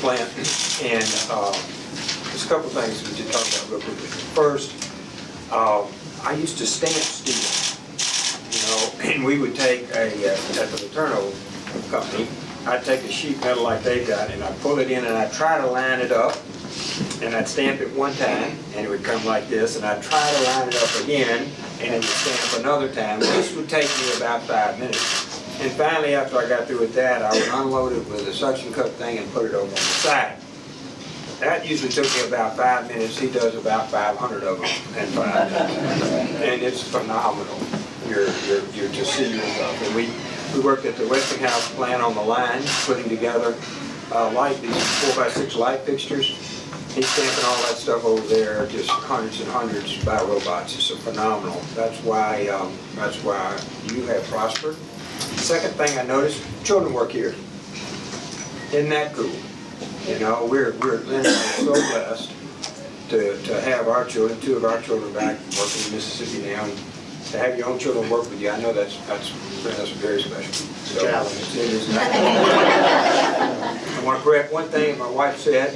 plant, and there's a couple of things we should talk about real quickly. First, I used to stamp steel, and we would take at the Tupelo company, I'd take a sheet metal like they've got, and I'd pull it in, and I'd try to line it up, and I'd stamp it one time, and it would come like this, and I'd try to line it up again, and it would stamp another time. This would take me about 5 minutes. And finally, after I got through with that, I would unload it with a suction cup thing and put it over on the side. That usually took me about 5 minutes. He does about 500 of them in 5 minutes. And it's phenomenal. You're to see yourself. And we worked at the Westinghouse plant on the line, putting together these 4x6 light fixtures. He's stamping all that stuff over there, just hundreds and hundreds by robots. It's phenomenal. That's why you have prospered. Second thing I noticed, children work here. Isn't that cool? We're literally so blessed to have our children, 2 of our children back working in Mississippi now, and to have your own children work with you. I know that's very special. So, I want to correct one thing my wife said.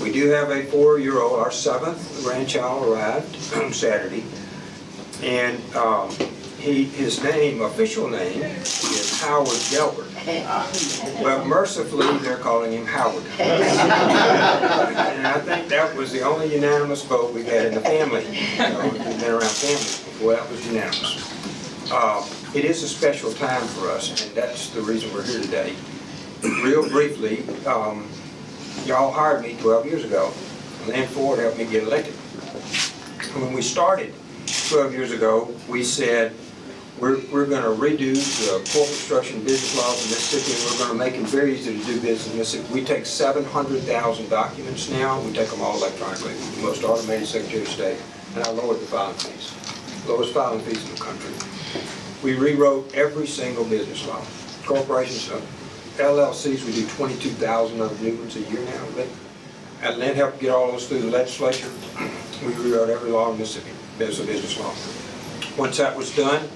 We do have a 4-year-old, our 7th grandchild arrived on Saturday, and his official name is Howard Gelbert, but mercifully they're calling him Howard. And I think that was the only unanimous vote we've had in the family. We've been around families before, that was unanimous. It is a special time for us, and that's the reason we're here today. Real briefly, y'all hired me 12 years ago. Lynn Ford helped me get elected. When we started 12 years ago, we said, we're going to redo the corporate structure and business laws in Mississippi, and we're going to make it very easy to do business in Mississippi. We take 700,000 documents now. We take them all electronically. The most automated Secretary of State. And I lowered the filing fees. Lowest filing fees in the country. We rewrote every single business law. Corporations, LLCs, we do 22,000 of new ones a year now. And Lynn helped get all those through the legislature. We rewrote every law in Mississippi. There's a business law. Once that was done,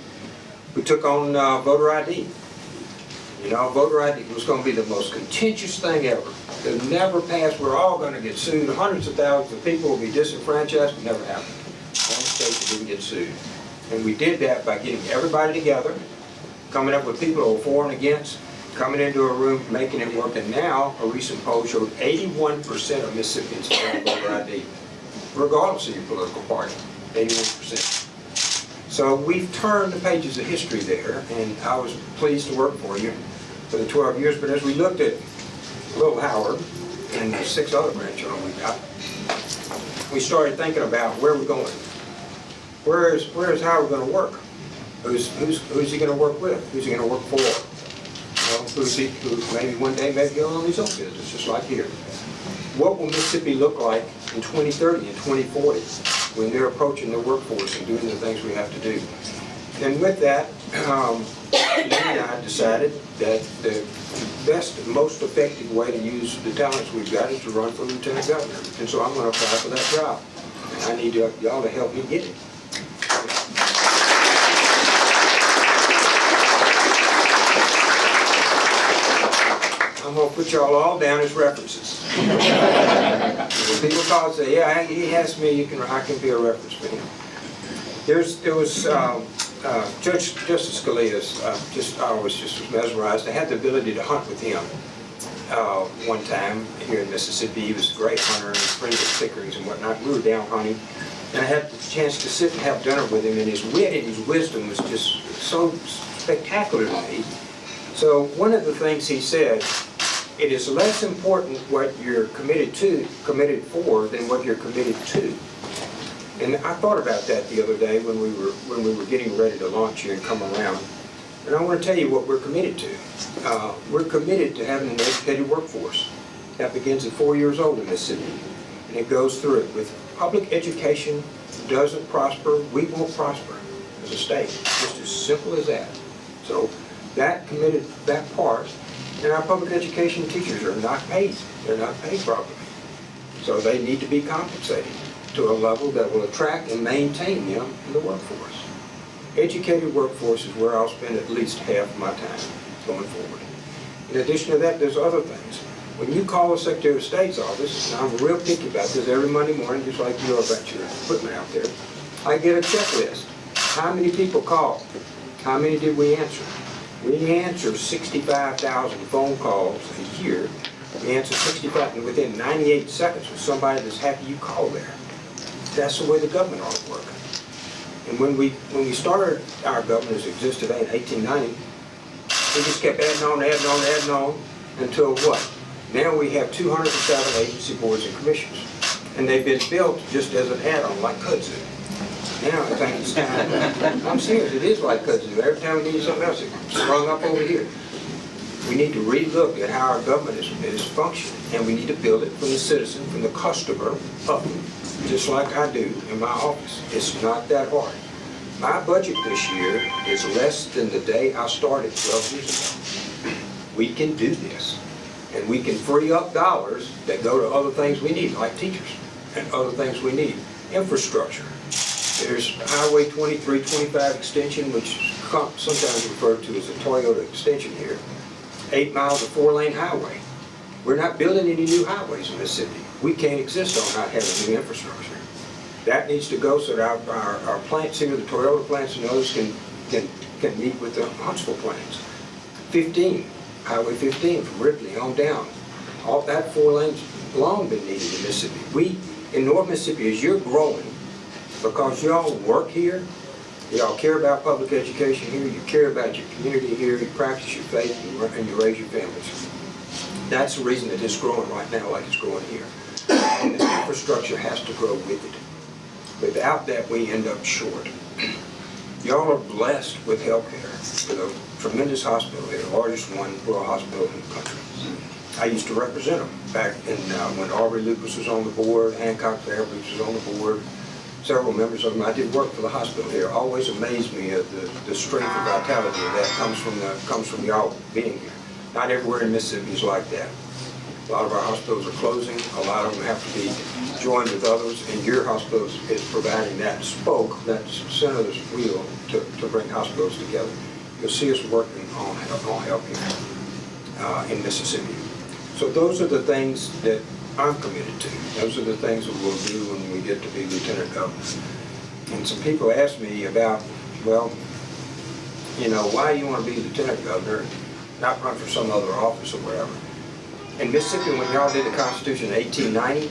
we took on voter ID. Voter ID was going to be the most contentious thing ever. It'll never pass. We're all going to get sued. Hundreds of thousands of people will be disenfranchised. It never happened. One state didn't get sued. And we did that by getting everybody together, coming up with people who were for and against, coming into a room, making it work. And now, a recent poll showed 81% of Mississippians have voter ID, regardless of your political party. 81%. So we've turned the pages of history there, and I was pleased to work for you for the 12 years. But as we looked at little Howard and the 6 other grandchildren we got, we started thinking about where we're going. Where is Howard going to work? Who's he going to work with? Who's he going to work for? Maybe one day maybe he'll own his own business, just like here. What will Mississippi look like in 2030 and 2040 when they're approaching the workforce and doing the things we have to do? And with that, Lynn and I decided that the best, most effective way to use the talents we've got is to run for lieutenant governor. And so I'm going to apply for that job. And I need y'all to help me get it. I'm going to put y'all all down as references. When people call and say, yeah, he asked me, I can be a reference for him. There was Justice Scalia's, I was just mesmerized. I had the ability to hunt with him one time here in Mississippi. He was a great hunter and friends with Pickerings and whatnot. We were down hunting, and I had the chance to sit and have dinner with him, and his wit and his wisdom was just so spectacular to me. So one of the things he said, it is less important what you're committed for than what you're committed to. And I thought about that the other day when we were getting ready to launch here and come around. And I want to tell you what we're committed to. We're committed to having an educated workforce. That begins at 4 years old in Mississippi. And it goes through it. With public education doesn't prosper, we won't prosper as a state. Just as simple as that. So that committed that part. And our public education teachers are not paid. They're not paid properly. So they need to be compensated to a level that will attract and maintain them in the workforce. Educated workforce is where I'll spend at least half of my time going forward. In addition to that, there's other things. When you call the Secretary of State's office, and I'm real picky about this every Monday morning, just like you are about your equipment out there, I get a checklist. How many people called? How many did we answer? We answer 65,000 phone calls a year. We answer 65, and within 98 seconds with somebody that's happy you called there. That's the way the government ought to work. And when we started our government as it exists today in 1890, we just kept adding on, adding on, adding on, until what? Now we have 207 agency boards and commissions. And they've been built just as an add-on, like kudzu. Now I think it's time. I'm serious, it is like kudzu. Every time we need something else, it's sprung up over here. We need to re-look at how our government is functioning, and we need to build it from the citizen, from the customer up, just like I do in my office. It's not that hard. My budget this year is less than the day I started 12 years ago. We can do this, and we can free up dollars that go to other things we need, like teachers, and other things we need. Infrastructure. There's Highway 2325 extension, which is sometimes referred to as the Toyota extension here. 8 miles of 4-lane highway. We're not building any new highways in Mississippi. We can't exist on not having new infrastructure. That needs to go so that our plants here, the Toyota plants and others, can meet with the Huntsville plants. 15, Highway 15 from Ripley on down. All that 4 lanes long been needed in Mississippi. We, in North Mississippi, as you're growing, because y'all work here, y'all care about public education here, you care about your community here, you practice your faith, and you raise your families. That's the reason that it's growing right now like it's growing here. And the infrastructure has to grow with it. Without that, we end up short. Y'all are blessed with health care, with a tremendous hospital here, the largest one rural hospital in the country. I used to represent them back in when Aubrey Lucas was on the board, Hancock Fairbanks was on the board, several members of them. I did work for the hospital here. Always amazed me at the strength and vitality of that comes from y'all being here. Not everywhere in Mississippi is like that. A lot of our hospitals are closing. A lot of them have to be joined with others, and your hospital is providing that spoke, that center of the wheel to bring hospitals together. You'll see us working on health here in Mississippi. So those are the things that I'm committed to. Those are the things that we'll do when we get to be lieutenant governor. And some people ask me about, well, you know, why do you want to be lieutenant governor, not run for some other office or whatever? In Mississippi, when y'all did the Constitution in 1890,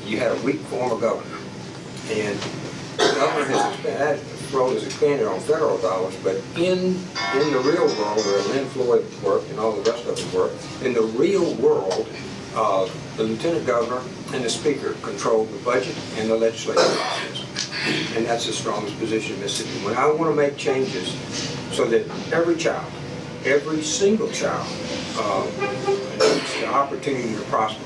you had a weak form of governor. And the governor has expanded, that role has expanded on federal dollars, but in the real world, where Lynn Floyd worked and all the rest of them worked, in the real world, the lieutenant governor and the speaker control the budget and the legislative process. And that's the strongest position in Mississippi. When I want to make changes so that every child, every single child, needs the opportunity to prosper.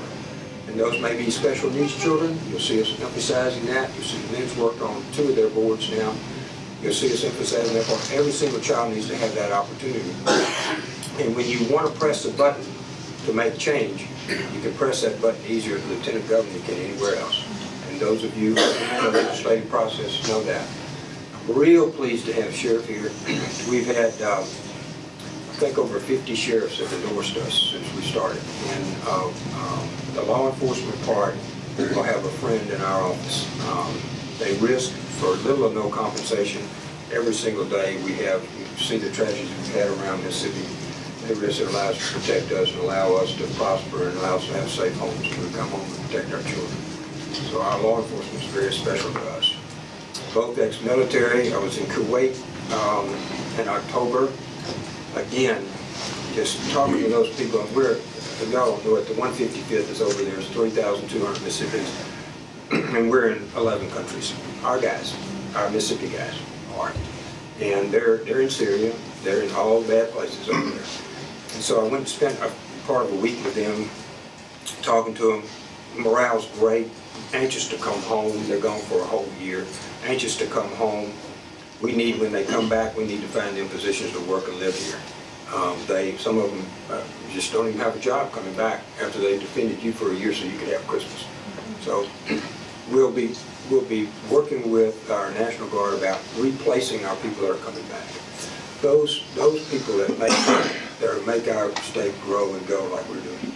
And those may be special needs children. You'll see us emphasizing that. You'll see Lynn's worked on 2 of their boards now. You'll see us emphasizing that part. Every single child needs to have that opportunity. And when you want to press the button to make change, you can press that button easier as lieutenant governor than you can anywhere else. And those of you who are in the legislative process know that. I'm real pleased to have Sheriff here. We've had, I think, over 50 sheriffs have endorsed us since we started. And the law enforcement part will have a friend in our office. They risk for little or no compensation every single day. We see the tragedies we've had around Mississippi. They risk their lives to protect us and allow us to prosper and allow us to have safe homes when we come home and protect our children. So our law enforcement is very special to us. Both ex-military. I was in Kuwait in October. Again, just talking to those people, y'all know it, the 155th is over there. It's 3,200 Mississippians, and we're in 11 countries. Our guys, our Mississippi guys are. And they're in Syria. They're in all bad places over there. And so I went and spent a part of a week with them, talking to them. Morale's great, anxious to come home. They're gone for a whole year, anxious to come home. When they come back, we need to find them positions to work and live here. Some of them just don't even have a job coming back after they defended you for a year so you could have Christmas. So we'll be working with our National Guard about replacing our people that are coming back. Those people that make our state grow and go like we're doing.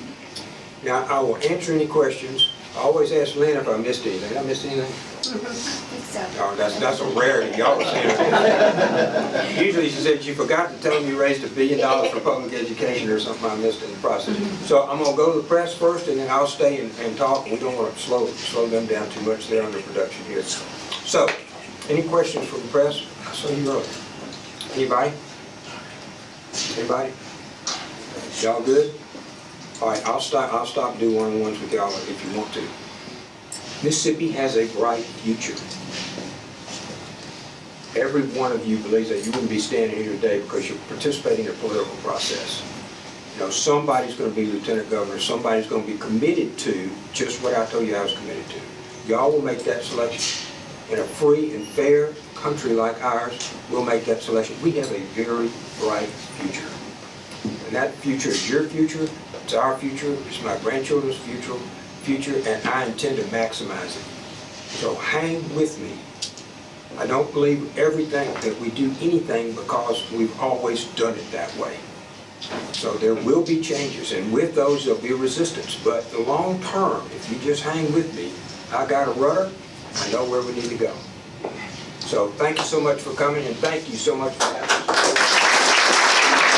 Now, I will answer any questions. I always ask Lynn if I missed anything. Did I miss anything? Oh, that's a rarity. Y'all was saying that. Usually she said, you forgot to tell them you raised $1 billion for public education or something I missed in the process. So I'm going to go to the press first, and then I'll stay and talk. We don't want to slow them down too much. They're under production here. So, any questions from the press? I saw you earlier. Anybody? Anybody? Y'all good? All right, I'll stop and do one-on-ones with y'all if you want to. Mississippi has a bright future. Every one of you believes that. You wouldn't be standing here today because you're participating in a political process. You know, somebody's going to be lieutenant governor. Somebody's going to be committed to just what I told you I was committed to. Y'all will make that selection. In a free and fair country like ours, we'll make that selection. We have a very bright future. And that future is your future. It's our future. It's my grandchildren's future, and I intend to maximize it. So hang with me. I don't believe everything that we do anything because we've always done it that way. So there will be changes, and with those there'll be resistance. But the long term, if you just hang with me, I got a rudder. I know where we need to go. So thank you so much for coming, and thank you so much for having us.